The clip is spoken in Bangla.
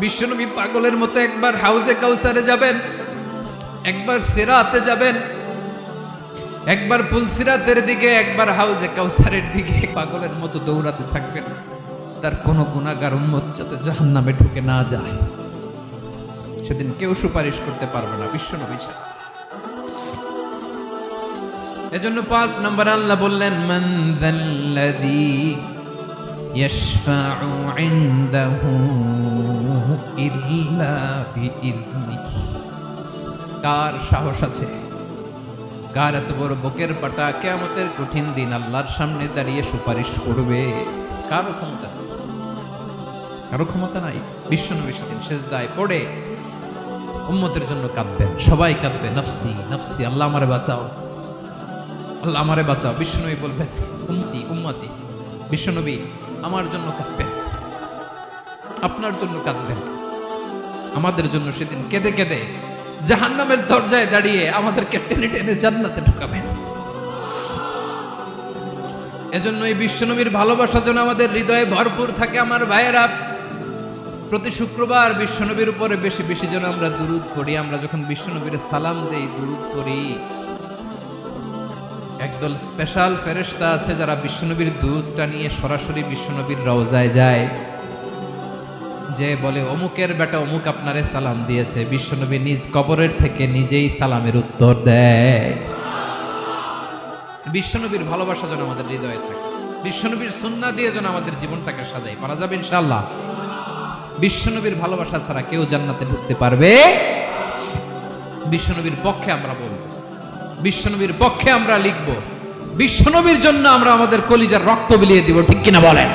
বিশ্বনবী পাগলের মতো একবার হাউজে কাউসারে যাবেন, একবার সিরাতে যাবেন, একবার পুলসিরাতের দিকে, একবার হাউজে কাউসারের দিকে পাগলের মতো দৌড়াতে থাকবেন। তার কোনো গুনাহগার উম্মত যাতে জাহান্নামে ঢুকে না যায়, সেদিন কেউ সুপারিশ করতে পারবে না বিশ্বনবী ছাড়া। এজন্য 5 নম্বর আল্লাহ বললেন, মান যাল্লাযী ইয়াশফাউ ইনদাহু ইল্লা বিইযনিহি। কার সাহস আছে, কার এত বড় বুকের পাটা কিয়ামতের কঠিন দিন আল্লাহর সামনে দাঁড়িয়ে সুপারিশ করবে? কারো ক্ষমতা, কারো ক্ষমতা নাই। বিশ্বনবী সেদিন সিজদায় পড়ে উম্মতের জন্য কাঁদবেন, সবাই কাঁদবে, নফসি নফসি, আল্লাহ আমারে বাঁচাও, আল্লাহ আমারে বাঁচাও। বিশ্বনবী বলবেন, উম্মতি উম্মতি। বিশ্বনবী আমার জন্য কাঁদবেন, আপনার জন্য কাঁদবেন, আমাদের জন্য সেদিন কেঁদে কেঁদে জাহান্নামের দরজায় দাঁড়িয়ে আমাদেরকে টেনে টেনে জান্নাতে ঢুকাবেন। এজন্য এই বিশ্বনবীর ভালোবাসা যেন আমাদের হৃদয়ে ভরপুর থাকে। আমার ভাইয়েরা, প্রতি শুক্রবার বিশ্বনবীর উপরে বেশি বেশি যেন আমরা দুরূদ পড়ি। আমরা যখন বিশ্বনবীর সালাম দেই, দুরূদ পড়ি, একদল স্পেশাল ফেরেশতা আছে যারা বিশ্বনবীর দুরূদটা নিয়ে সরাসরি বিশ্বনবীর রওজায় যায়, যে বলে অমুকের বেটা অমুক আপনারে সালাম দিয়েছে। বিশ্বনবী নিজ কবরের থেকে নিজেই সালামের উত্তর দেয়। বিশ্বনবীর ভালোবাসা যেন আমাদের হৃদয়ে থাকে, বিশ্বনবীর সুন্নাহ দিয়ে যেন আমাদের জীবনটাকে সাজাই। পারা যাবে ইনশাআল্লাহ। বিশ্বনবীর ভালোবাসা ছাড়া কেউ জান্নাতে ঢুকতে পারবে? বিশ্বনবীর পক্ষে আমরা বলবো, বিশ্বনবীর পক্ষে আমরা লিখবো, বিশ্বনবীর জন্য আমরা আমাদের কলিজার রক্ত বিলিয়ে দিব, ঠিক কিনা বলেন?